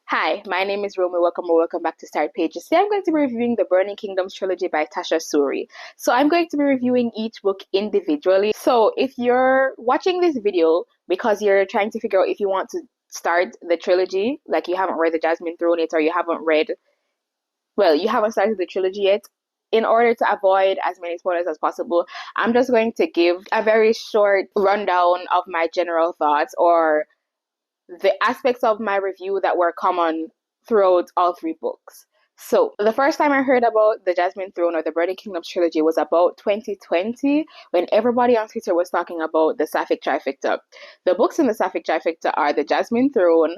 Hi, my name is Romy. Welcome back to Start Pages. Today I'm going to be reviewing the Burning Kingdoms Trilogy by Tasha Suri. So I'm going to be reviewing each book individually. So if you're watching this video because you're trying to figure out if you want to start the trilogy, like you haven't read the Jasmine Throne yet, or you haven't started the trilogy yet, in order to avoid as many spoilers as possible, I'm just going to give a very short rundown of my general thoughts or the aspects of my review that were common throughout all three books. So, the first time I heard about the Jasmine Throne or the Burning Kingdoms Trilogy was about 2020 when everybody on Twitter was talking about the Sapphic Trifecta. The books in the Sapphic Trifecta are the Jasmine Throne,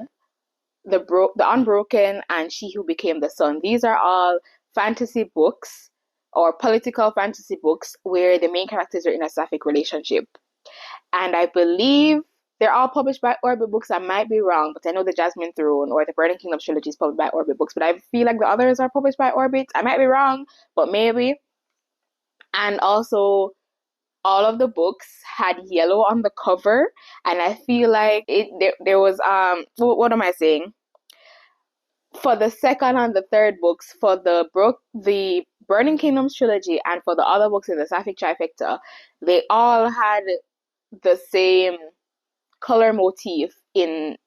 the Unbroken, and She Who Became the Sun. These are all fantasy books or political fantasy books where the main characters are in a sapphic relationship. And I believe they're all published by Orbit Books. I might be wrong, but I know the Jasmine Throne or the Burning Kingdoms Trilogy is published by Orbit Books, but I feel like the others are published by Orbit. I might be wrong, but maybe. And also, all of the books had yellow on the cover, and I feel like there was what am I saying? For the second and the third books, for the Burning Kingdoms Trilogy and for the other books in the Sapphic Trifecta, they all had the same color motif in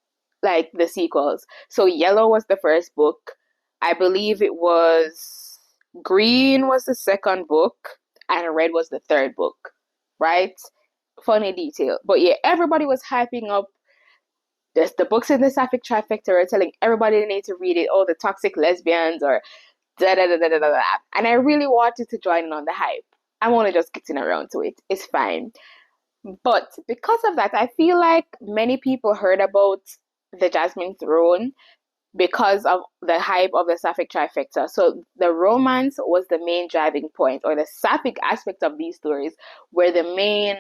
like the sequels. So yellow was the first book. I believe it was green was the second book and red was the third book, right? Funny detail. But yeah, everybody was hyping up the books in the Sapphic Trifecta are telling everybody they need to read it. Oh, the toxic lesbians or da da da da da da. And I really wanted to join in on the hype. I'm only just getting around to it. It's fine. But because of that, I feel like many people heard about the Jasmine Throne because of the hype of the Sapphic Trifecta. So the romance was the main driving point, or the Sapphic aspect of these stories were the main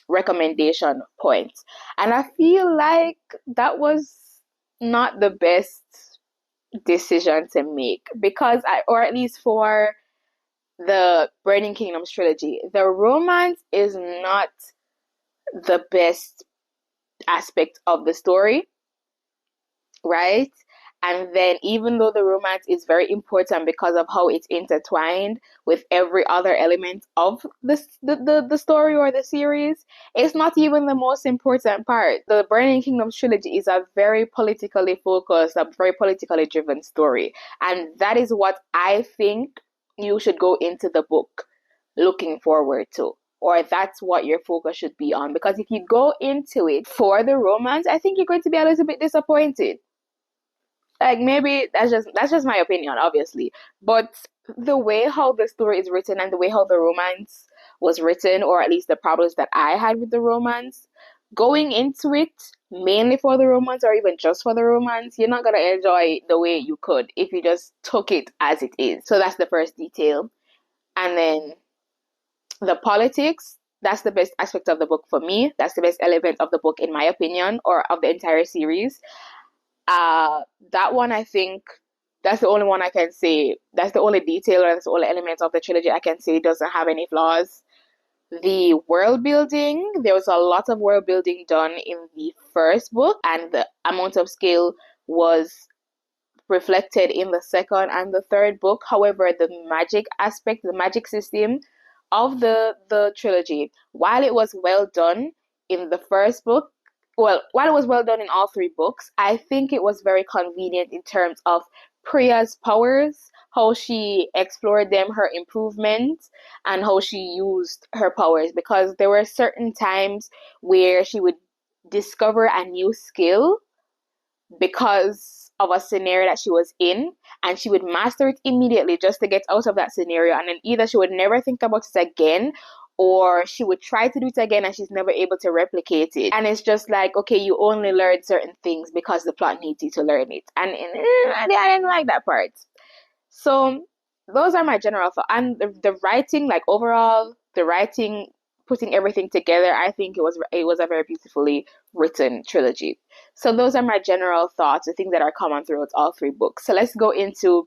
recommendation points. And I feel like that was not the best decision to make because or at least for the Burning Kingdoms trilogy, the romance is not the best aspect of the story, right? And then even though the romance is very important because of how it's intertwined with every other element of the story or the series, it's not even the most important part. The Burning Kingdoms trilogy is a very politically focused, a very politically driven story. And that is what I think you should go into the book looking forward to, or that's what your focus should be on. Because if you go into it for the romance, I think you're going to be a little bit disappointed. Like maybe that's just my opinion, obviously. But the way how the story is written and the way how the romance was written, or at least the problems that I had with the romance, going into it mainly for the romance or even just for the romance, you're not gonna enjoy it the way you could if you just took it as it is. So that's the first detail. And then the politics, that's the best aspect of the book for me. That's the best element of the book, in my opinion, or of the entire series. That one, I think, that's the only one I can say. That's the only detail, or that's the only element of the trilogy I can say doesn't have any flaws. The world building, there was a lot of world building done in the first book, and the amount of scale was reflected in the second and the third book. However, the magic aspect, the magic system of the trilogy, while it was well done in the first book, while it was well done in all three books, I think it was very convenient in terms of Priya's powers, how she explored them, her improvements, and how she used her powers, because there were certain times where she would discover a new skill because of a scenario that she was in, and she would master it immediately just to get out of that scenario, and then either she would never think about it again, or she would try to do it again and she's never able to replicate it. And it's just like, okay, you only learn certain things because the plot needs you to learn it. And I didn't like that part. So those are my general thoughts. And the writing, like overall, the writing, putting everything together, I think it was a very beautifully written trilogy. So those are my general thoughts, the things that are common throughout all three books. So let's go into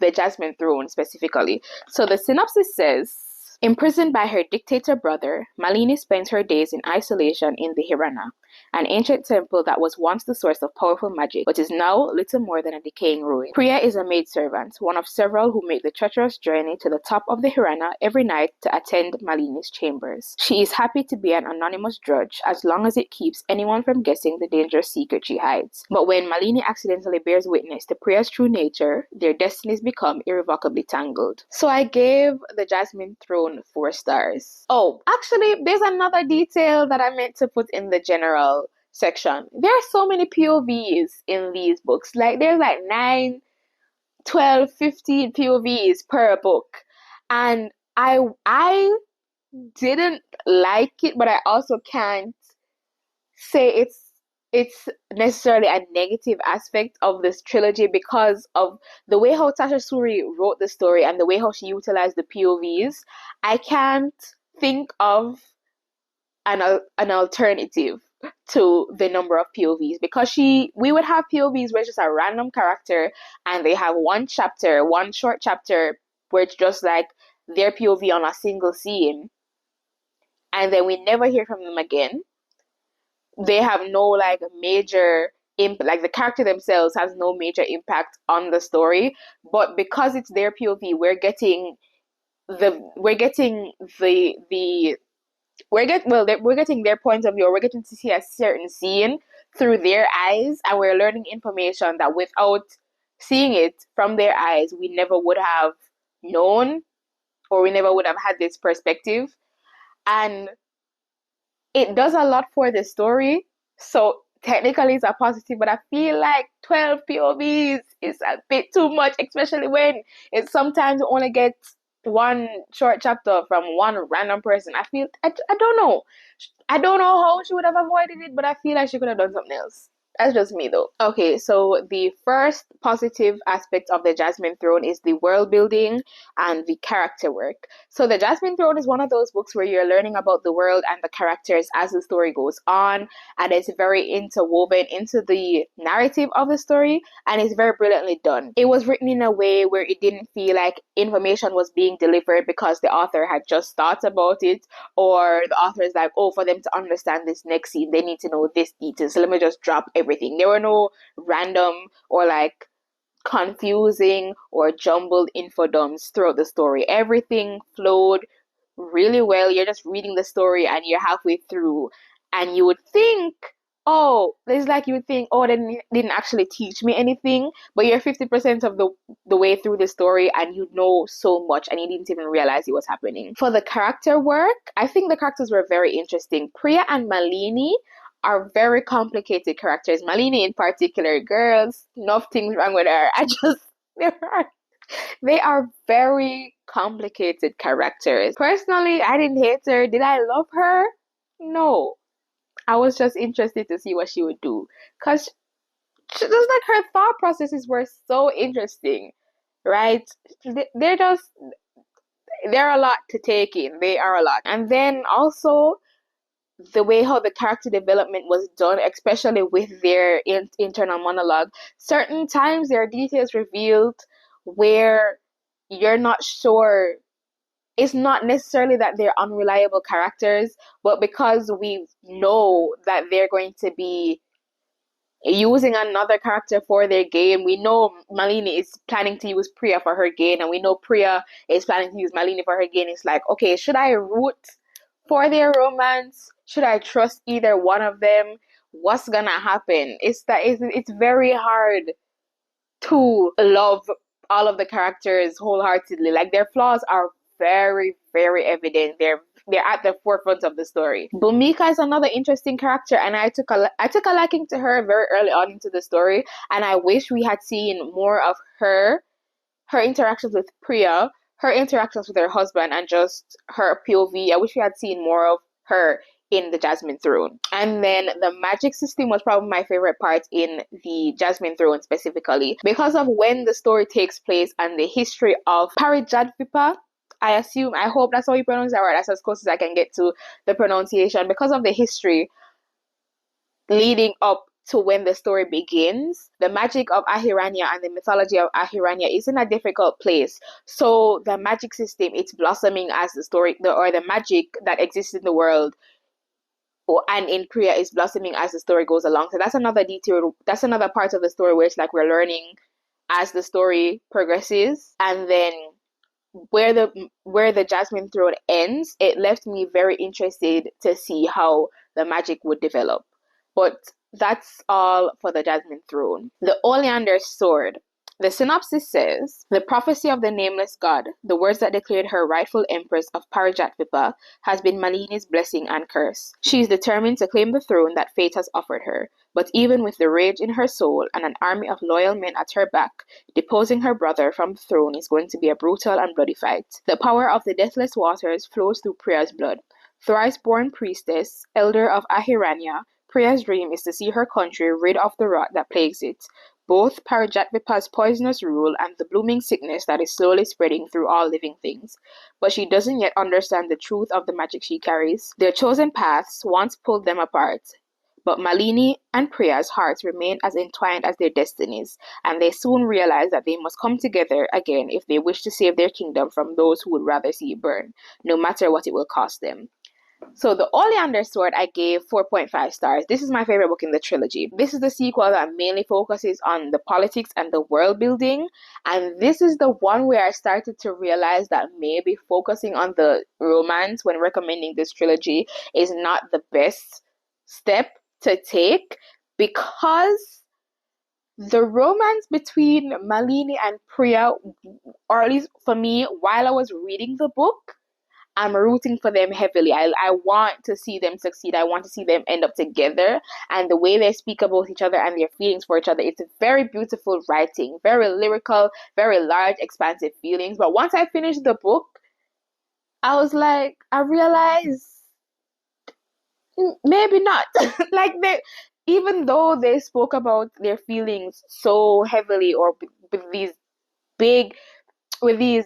the Jasmine Throne specifically. So the synopsis says, imprisoned by her dictator brother, Malini spends her days in isolation in the Hirana. an ancient temple that was once the source of powerful magic, but is now little more than a decaying ruin. Priya is a maidservant, one of several who make the treacherous journey to the top of the Hirana every night to attend Malini's chambers. She is happy to be an anonymous drudge as long as it keeps anyone from guessing the dangerous secret she hides. But when Malini accidentally bears witness to Priya's true nature, their destinies become irrevocably tangled. So I gave the Jasmine Throne 4 stars. Oh, actually, there's another detail that I meant to put in the general section. There are so many POVs in these books. Like, there's like 9, 12, 15 POVs per book. And I didn't like it, but I also can't say it's necessarily a negative aspect of this trilogy because of the way how Tasha Suri wrote the story and the way how she utilized the POVs. I can't think of an alternative to the number of POVs, because we would have POVs where it's just a random character and they have one short chapter where it's just like their POV on a single scene, and then we never hear from them again. They have no like major like the character themselves has no major impact on the story, but because it's their POV, we're getting their point of view. We're getting to see a certain scene through their eyes, and we're learning information that without seeing it from their eyes, we never would have known, or we never would have had this perspective. And it does a lot for the story. So technically it's a positive, but I feel like 12 POVs is a bit too much, especially when it sometimes only gets one short chapter from one random person. I don't know. I don't know how she would have avoided it, but I feel like she could have done something else. That's just me though. Okay, so the first positive aspect of the Jasmine Throne is the world building and the character work. So the Jasmine Throne is one of those books where you're learning about the world and the characters as the story goes on, and it's very interwoven into the narrative of the story, and it's very brilliantly done. It was written in a way where it didn't feel like information was being delivered because the author had just thought about it, or the author is like, oh, for them to understand this next scene, they need to know this detail, so let me just drop everything. There were no random or like confusing or jumbled info dumps throughout the story. Everything flowed really well. You're just reading the story and you're halfway through, and you would think, oh, they didn't actually teach me anything, but you're 50% of the way through the story and you know so much and you didn't even realize it was happening. For the character work, I think the characters were very interesting. Priya and Malini are very complicated characters. Malini in particular, girls, nothing's wrong with her. They are very complicated characters. Personally, I didn't hate her. Did I love her? No. I was just interested to see what she would do. Because just like her thought processes were so interesting, right? They're a lot to take in. They are a lot. And then also, the way how the character development was done, especially with their internal monologue, certain times there are details revealed where you're not sure. It's not necessarily that they're unreliable characters, but because we know that they're going to be using another character for their game. We know Malini is planning to use Priya for her gain, and we know Priya is planning to use Malini for her gain. It's like, okay, should I root for their romance? Should I trust either one of them? What's gonna happen? It's very hard to love all of the characters wholeheartedly. Like, their flaws are very, very evident. They're at the forefront of the story. Bhumika is another interesting character, and I took a liking to her very early on into the story, and I wish we had seen more of her interactions with Priya, her interactions with her husband, and just her POV. I wish we had seen more of her in the Jasmine Throne. And then the magic system was probably my favorite part in the Jasmine Throne specifically, because of when the story takes place and the history of Parijadvipa. I hope that's how you pronounce that word. That's as close as I can get to the pronunciation. Because of the history leading up to when the story begins, the magic of Ahiranya and the mythology of Ahiranya is in a difficult place. So the magic system, it's blossoming as the magic that exists in the world and in Priya is blossoming as the story goes along. So that's another detail. That's another part of the story where it's like we're learning as the story progresses. And then where the Jasmine Throne ends, it left me very interested to see how the magic would develop. But that's all for the Jasmine Throne. The Oleander Sword. The synopsis says, the prophecy of the nameless god, the words that declared her rightful empress of Parajatvipa, has been Malini's blessing and curse. She is determined to claim the throne that fate has offered her, but even with the rage in her soul and an army of loyal men at her back, deposing her brother from the throne is going to be a brutal and bloody fight. The power of the deathless waters flows through Priya's blood. Thrice-born priestess, elder of Ahiranya, Priya's dream is to see her country rid of the rot that plagues it, both Parajatvipa's poisonous rule and the blooming sickness that is slowly spreading through all living things. But she doesn't yet understand the truth of the magic she carries. Their chosen paths once pulled them apart, but Malini and Priya's hearts remain as entwined as their destinies, and they soon realize that they must come together again if they wish to save their kingdom from those who would rather see it burn, no matter what it will cost them. So the Oleander Sword I gave 4.5 stars. This is my favorite book in the trilogy. This is the sequel that mainly focuses on the politics and the world building. And this is the one where I started to realize that maybe focusing on the romance when recommending this trilogy is not the best step to take, because the romance between Malini and Priya, or at least for me, while I was reading the book, I'm rooting for them heavily. I want to see them succeed. I want to see them end up together. And the way they speak about each other and their feelings for each other, it's very beautiful writing, very lyrical, very large, expansive feelings. But once I finished the book, I was like, I realized maybe not. Like even though they spoke about their feelings so heavily, or with these big, with these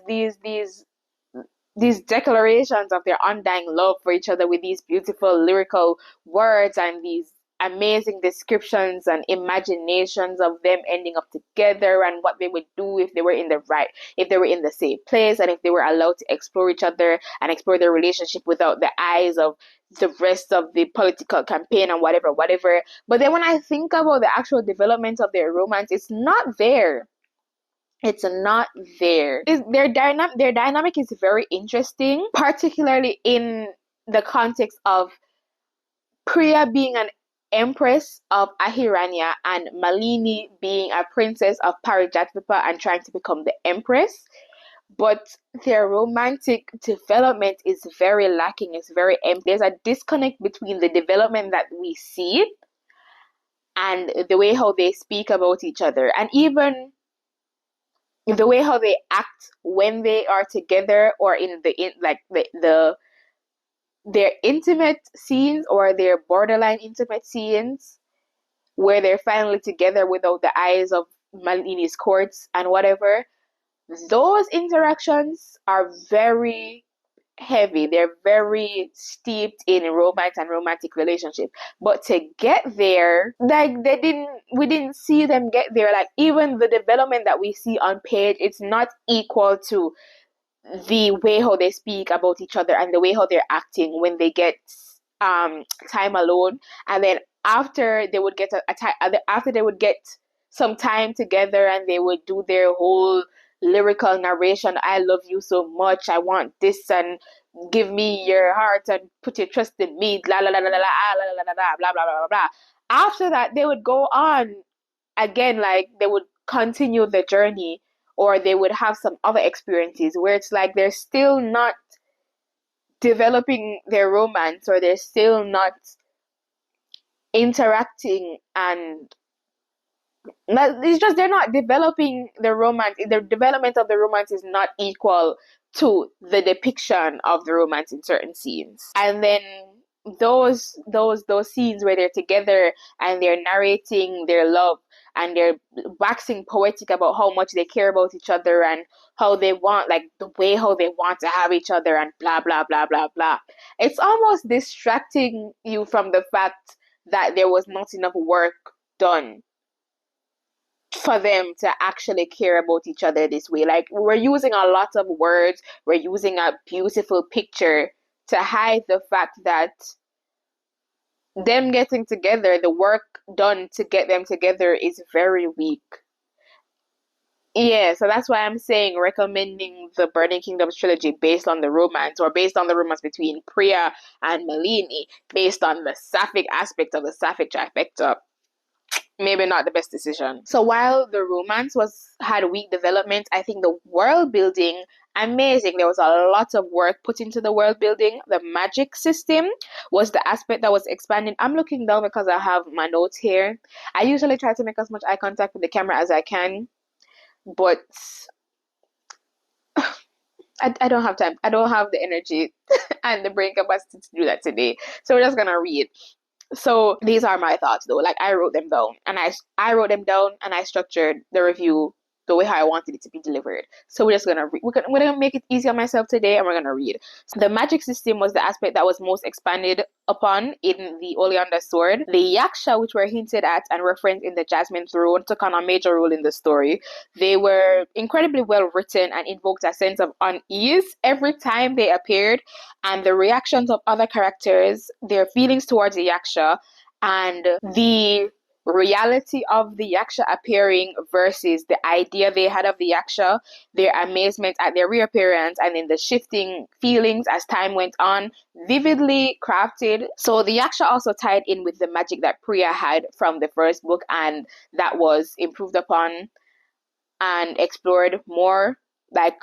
declarations of their undying love for each other, with these beautiful lyrical words and these amazing descriptions and imaginations of them ending up together and what they would do if they were if they were in the same place, and if they were allowed to explore each other and explore their relationship without the eyes of the rest of the political campaign and whatever. But then when I think about the actual development of their romance, it's not there. It's not there. Their dynamic is very interesting, particularly in the context of Priya being an empress of Ahiranya and Malini being a princess of Parijatvipa and trying to become the empress. But their romantic development is very lacking. It's very empty. There's a disconnect between the development that we see and the way how they speak about each other, and even the way how they act when they are together, or in their intimate scenes or their borderline intimate scenes where they're finally together without the eyes of Malini's courts and whatever. Those interactions are very heavy. They're very steeped in romance and romantic relationship. But to get there, like we didn't see them get there. Like even the development that we see on page, it's not equal to the way how they speak about each other and the way how they're acting when they get time alone, and then after they would get after they would get some time together and they would do their whole lyrical narration. I love you so much, I want this, and give me your heart and put your trust in me, la la la la la la la la la la blah blah blah blah blah. After that, they would go on again, like they would continue the journey, or they would have some other experiences where it's like they're still not developing their romance, or they're still not interacting, and it's just they're not developing the romance. The development of the romance is not equal to the depiction of the romance in certain scenes. And then those scenes where they're together and they're narrating their love and they're waxing poetic about how much they care about each other and how they want, like the way how they want to have each other and blah blah blah blah blah. It's almost distracting you from the fact that there was not enough work done for them to actually care about each other this way. Like, we're using a lot of words, we're using a beautiful picture to hide the fact that them getting together, the work done to get them together is very weak. Yeah, so that's why I'm saying recommending the Burning Kingdoms trilogy based on the romance, or based on the romance between Priya and Malini, based on the sapphic aspect of the sapphic trifecta. Maybe not the best decision. So while the romance had weak development, I think the world building, amazing. There was a lot of work put into the world building. The magic system was the aspect that was expanding. I'm looking down because I have my notes here. I usually try to make as much eye contact with the camera as I can, but I don't have time. I don't have the energy and the brain capacity to do that today. So we're just gonna read. So these are my thoughts though. Like I wrote them down, and I wrote them down, and I structured the review the way how I wanted it to be delivered. So we're just gonna we're gonna make it easy on myself today, and we're gonna read. So the magic system was the aspect that was most expanded upon in the Oleander Sword. The Yaksha, which were hinted at and referenced in the Jasmine Throne, took on a major role in the story. They were incredibly well written and invoked a sense of unease every time they appeared, and the reactions of other characters, their feelings towards the Yaksha, and the reality of the Yaksha appearing versus the idea they had of the Yaksha, their amazement at their reappearance, and then the shifting feelings as time went on, vividly crafted. So the Yaksha also tied in with the magic that Priya had from the first book, and that was improved upon and explored more. Like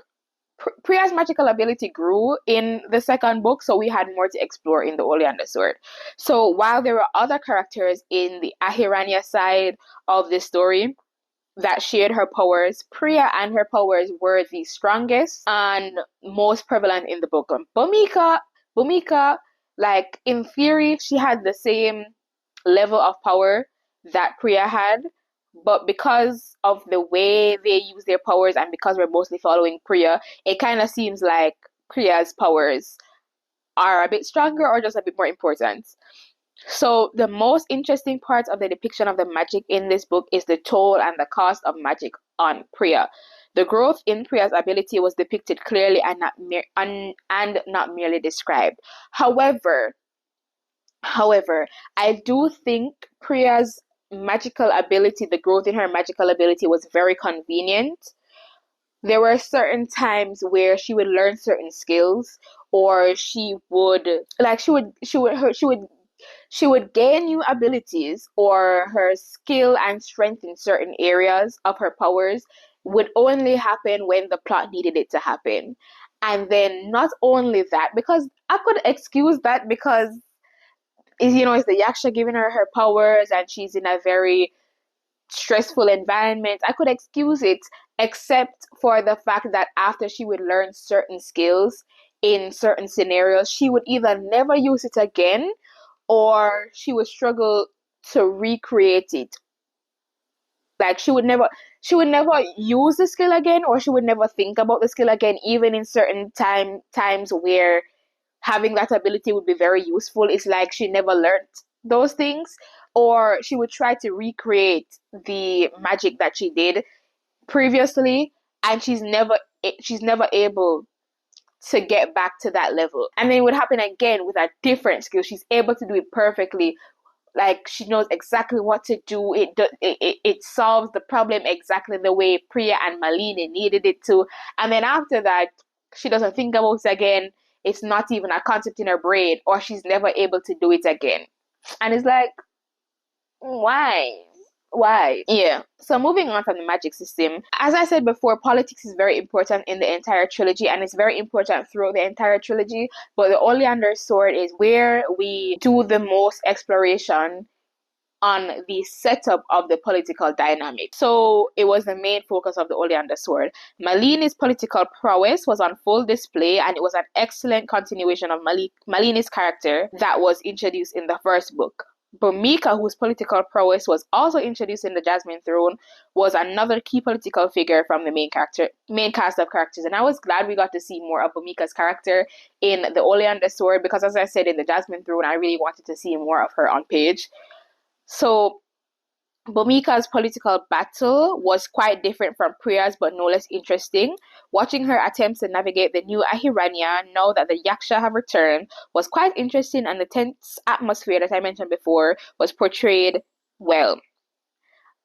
Priya's magical ability grew in the second book, so we had more to explore in the Oleander Sword. So while there were other characters in the Ahiranya side of the story that shared her powers, Priya and her powers were the strongest and most prevalent in the book. Bhumika, like in theory, she had the same level of power that Priya had, but because of the way they use their powers and because we're mostly following Priya, it kind of seems like Priya's powers are a bit stronger or just a bit more important. So the most interesting part of the depiction of the magic in this book is the toll and the cost of magic on Priya. The growth in Priya's ability was depicted clearly and not merely described. However, I do think Priya's magical ability, the growth in her magical ability was very convenient. There were certain times where she would learn certain skills, or she would gain new abilities, or her skill and strength in certain areas of her powers would only happen when the plot needed it to happen. And then not only that, because I could excuse that because it's the Yaksha giving her powers and she's in a very stressful environment. I could excuse it, except for the fact that after she would learn certain skills in certain scenarios, she would either never use it again or she would struggle to recreate it. Like she would never use the skill again, or she would never think about the skill again, even in certain times where having that ability would be very useful. It's like she never learned those things, or she would try to recreate the magic that she did previously, and she's never able to get back to that level. And then it would happen again with a different skill. She's able to do it perfectly. Like she knows exactly what to do. It solves the problem exactly the way Priya and Malini needed it to. And then after that, she doesn't think about it again. It's not even a concept in her brain, or she's never able to do it again. And it's like, why? Why? Yeah. So moving on from the magic system, as I said before, politics is very important in the entire trilogy, and it's very important throughout the entire trilogy. But the Oleander Sword is where we do the most exploration on the setup of the political dynamic. So it was the main focus of the Oleander Sword. Malini's political prowess was on full display, and it was an excellent continuation of Malini's character that was introduced in the first book. Bhumika, whose political prowess was also introduced in the Jasmine Throne, was another key political figure from the main cast of characters. And I was glad we got to see more of Bhumika's character in the Oleander Sword, because as I said in the Jasmine Throne, I really wanted to see more of her on page. So Bhumika's political battle was quite different from Priya's, but no less interesting. Watching her attempts to navigate the new Ahiranya, now that the Yaksha have returned, was quite interesting, and the tense atmosphere that I mentioned before was portrayed well.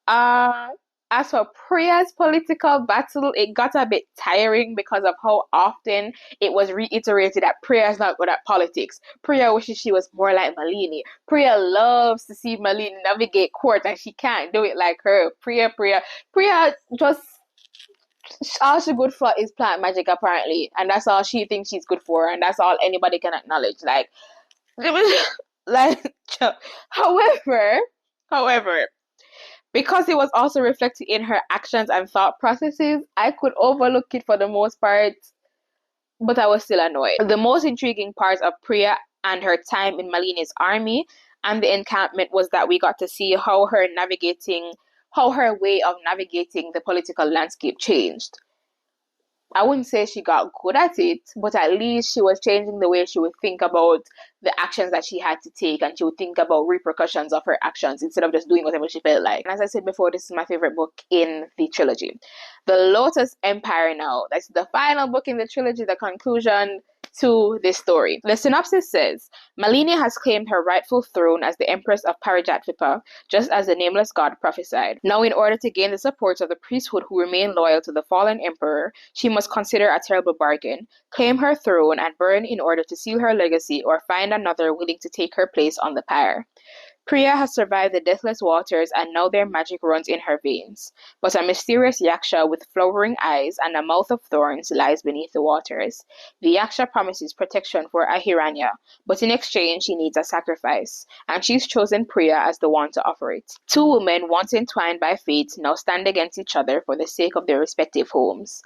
Uh, as for Priya's political battle, it got a bit tiring because of how often it was reiterated that Priya is not good at politics. Priya wishes she was more like Malini. Priya loves to see Malini navigate court and she can't do it like her. Priya just all she's good for is plant magic apparently, and that's all she thinks she's good for, and that's all anybody can acknowledge. Like, like, however, however, because it was also reflected in her actions and thought processes, I could overlook it for the most part, but I was still annoyed. The most intriguing part of Priya and her time in Malini's army and the encampment was that we got to see how her way of navigating the political landscape changed. I wouldn't say she got good at it, but at least she was changing the way she would think about the actions that she had to take, and she would think about repercussions of her actions instead of just doing whatever she felt like. And as I said before, this is my favorite book in the trilogy. The Lotus Empire now. That's the final book in the trilogy, the conclusion to this story. The synopsis says, Malini has claimed her rightful throne as the Empress of Parijatvipa, just as the nameless god prophesied. Now, in order to gain the support of the priesthood who remain loyal to the fallen emperor, she must consider a terrible bargain, claim her throne and burn in order to seal her legacy, or find another willing to take her place on the pyre. Priya has survived the deathless waters and now their magic runs in her veins. But a mysterious Yaksha with flowering eyes and a mouth of thorns lies beneath the waters. The Yaksha promises protection for Ahiranya, but in exchange she needs a sacrifice, and she's chosen Priya as the one to offer it. Two women, once entwined by fate, now stand against each other for the sake of their respective homes.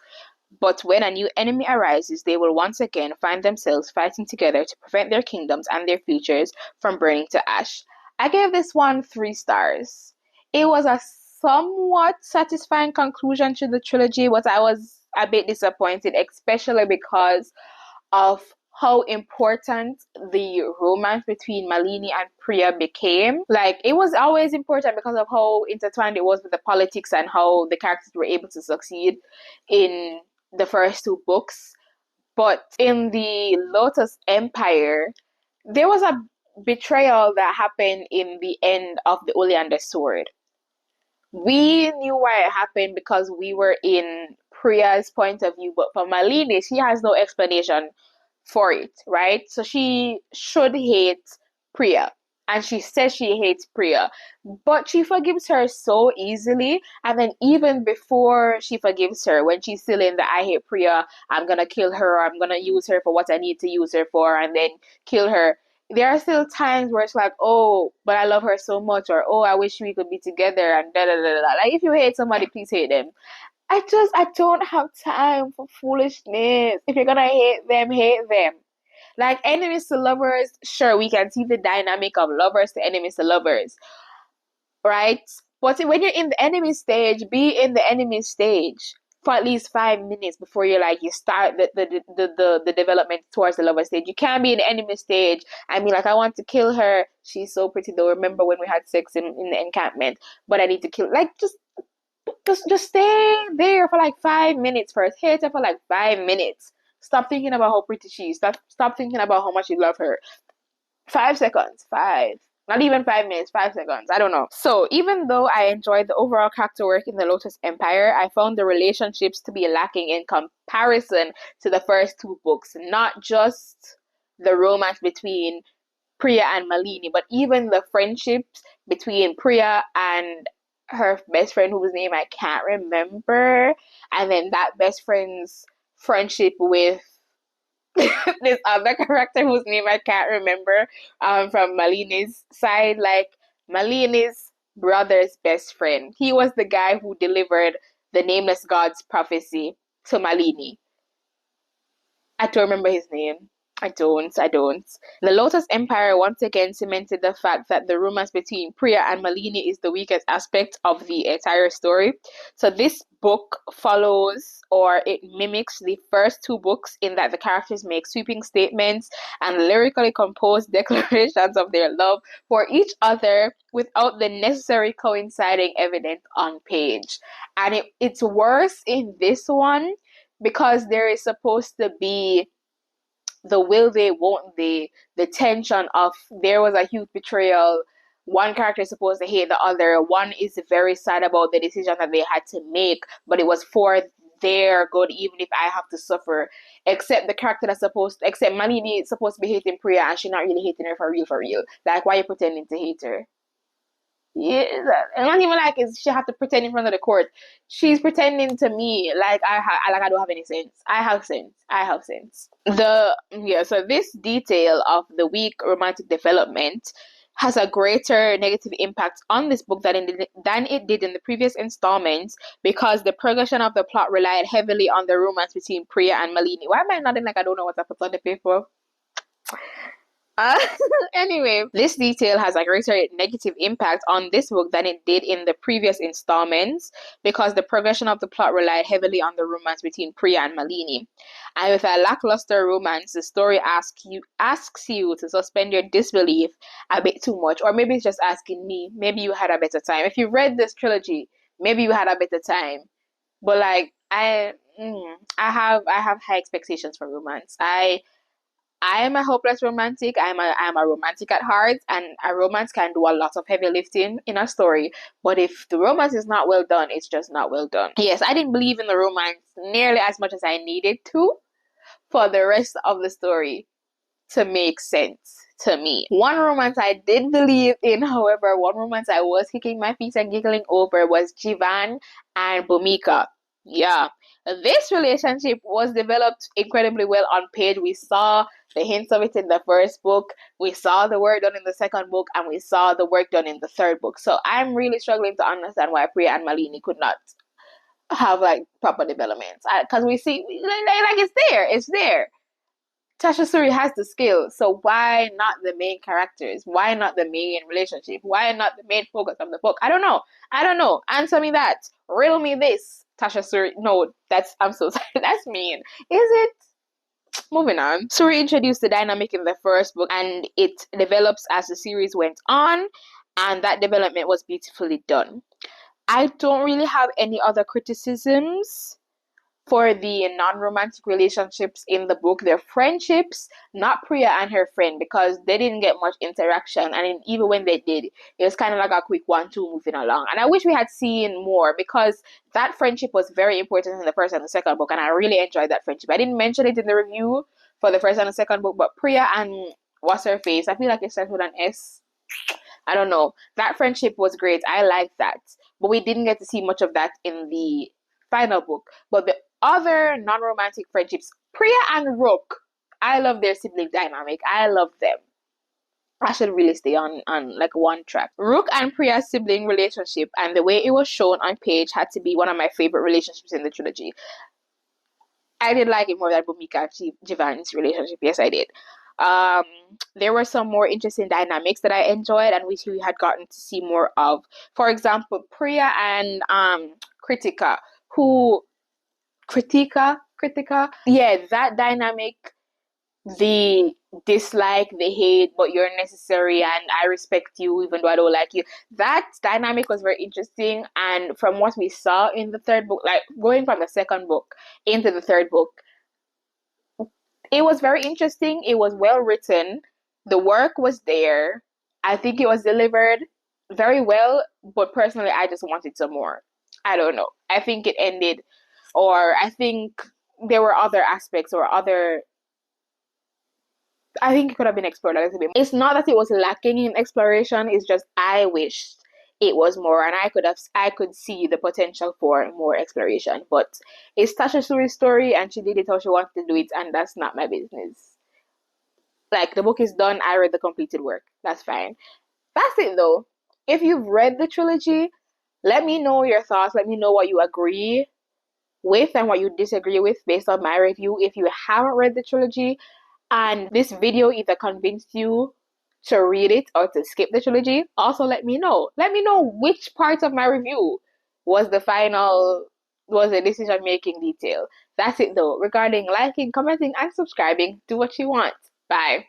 But when a new enemy arises, they will once again find themselves fighting together to prevent their kingdoms and their futures from burning to ash. I gave this one 3 stars. It was a somewhat satisfying conclusion to the trilogy, but I was a bit disappointed, especially because of how important the romance between Malini and Priya became. Like, it was always important because of how intertwined it was with the politics and how the characters were able to succeed in the first 2 books. But in the Lotus Empire, there was a betrayal that happened in the end of the Oleander Sword. We knew why it happened because we were in Priya's point of view, but for Malini, she has no explanation for it, right? So she should hate Priya. And she says she hates Priya, but she forgives her so easily. And then even before she forgives her, when she's still in the I hate Priya, I'm gonna kill her, I'm gonna use her for what I need to use her for, and then kill her. There are still times where it's like, oh, but I love her so much, or oh, I wish we could be together, and da da da da. Like, if you hate somebody, please hate them. I don't have time for foolishness. If you're gonna hate them, hate them. Like, enemies to lovers, sure, we can see the dynamic of lovers to enemies to lovers, right? But when you're in the enemy stage, be in the enemy stage for at least 5 minutes before you start the development towards the lover stage. You can't be in the enemy stage. I mean, like, I want to kill her. She's so pretty though. Remember when we had sex in the encampment? But I need to kill. Like, just stay there for like 5 minutes first. Hate her for like 5 minutes. Stop thinking about how pretty she is. Stop thinking about how much you love her. 5 seconds. Five. Not even 5 minutes, 5 seconds. I don't know. So, even though I enjoyed the overall character work in the Lotus Empire, I found the relationships to be lacking in comparison to the first 2 books. Not just the romance between Priya and Malini, but even the friendships between Priya and her best friend, whose name I can't remember, and then that best friend's friendship with this other character whose name I can't remember, from Malini's side. Like, Malini's brother's best friend. He was the guy who delivered the nameless god's prophecy to Malini. I don't remember his name. I don't. The Lotus Empire once again cemented the fact that the romance between Priya and Malini is the weakest aspect of the entire story. So this book follows, or it mimics, the first two books in that the characters make sweeping statements and lyrically composed declarations of their love for each other without the necessary coinciding evidence on page. And it's worse in this one because there is supposed to be the will they, won't they, the tension of there was a huge betrayal. One character is supposed to hate the other. One is very sad about the decision that they had to make, but it was for their good, even if I have to suffer. Except the character that's except Malini is supposed to be hating Priya, and she's not really hating her for real, for real. Like, why are you pretending to hate her? Yeah, and not even like she have to pretend in front of the court. She's pretending to me like I don't have any sense. I have sense. So this detail of the weak romantic development has a greater negative impact on this book than it did in the previous installments because the progression of the plot relied heavily on the romance between Priya and Malini. Why am I nodding like I don't know what I put on the paper? Uh, anyway, this detail has a greater negative impact on this book than it did in the previous installments because the progression of the plot relied heavily on the romance between Priya and Malini. And with a lackluster romance, the story asks you to suspend your disbelief a bit too much, or maybe it's just asking me. Maybe you had a better time. If you read this trilogy, maybe you had a better time. But like I have high expectations for romance. I am a hopeless romantic. I'm a romantic at heart, and a romance can do a lot of heavy lifting in a story. But if the romance is not well done, it's just not well done. Yes, I didn't believe in the romance nearly as much as I needed to for the rest of the story to make sense to me. One romance I did believe in, however, one romance I was kicking my feet and giggling over was Jivan and Bhumika. Yeah. This relationship was developed incredibly well on page. We saw the hints of it in the first book, we saw the work done in the second book, and we saw the work done in the third book. So I'm really struggling to understand why Priya and Malini could not have like proper developments. Because we see, like it's there. Tasha Suri has the skill, so why not the main characters? Why not the main relationship? Why not the main focus of the book? I don't know. Answer me that. Riddle me this. Tasha Suri. No, I'm so sorry. That's mean. Is it? Moving on. Suri introduced the dynamic in the first book, and it develops as the series went on, and that development was beautifully done. I don't really have any other criticisms for the non-romantic relationships in the book. Their friendships, not Priya and her friend, because they didn't get much interaction, and even when they did, it was kind of like a quick 1-2 moving along. And I wish we had seen more, because that friendship was very important in the first and the second book, and I really enjoyed that friendship. I didn't mention it in the review for the first and the second book, but Priya and what's her face, I feel like it starts with an S. I don't know. That friendship was great. I liked that. But we didn't get to see much of that in the final book. But the other non-romantic friendships, Priya and Rook, I love their sibling dynamic. I love them. I should really stay on like one track. Rook and Priya's sibling relationship and the way it was shown on page had to be one of my favorite relationships in the trilogy. I did like it more than Bhumika and Jivan's relationship. Yes, I did. There were some more interesting dynamics that I enjoyed and which we had gotten to see more of. For example, Priya and Kritika, who Kritika, yeah, that dynamic, the dislike, the hate, but you're necessary and I respect you even though I don't like you. That dynamic was very interesting, and from what we saw in the third book, like going from the second book into the third book, it was very interesting. It was well written. The work was there. I think it was delivered very well, but personally, I just wanted some more. I don't know. I think it ended, or I think there were other aspects or other. I think it could have been explored a little bit. It's not that it was lacking in exploration. It's just I wished it was more, and I could see the potential for more exploration. But it's Tasha Suri's story, and she did it how she wanted to do it, and that's not my business. Like, the book is done. I read the completed work. That's fine. That's it though. If you've read the trilogy, let me know your thoughts. Let me know what you agree with and what you disagree with based on my review. If you haven't read the trilogy, and this video either convinced you to read it or to skip the trilogy, also let me know. Let me know which part of my review was the decision making detail. That's it though. Regarding liking, commenting, and subscribing, do what you want. Bye.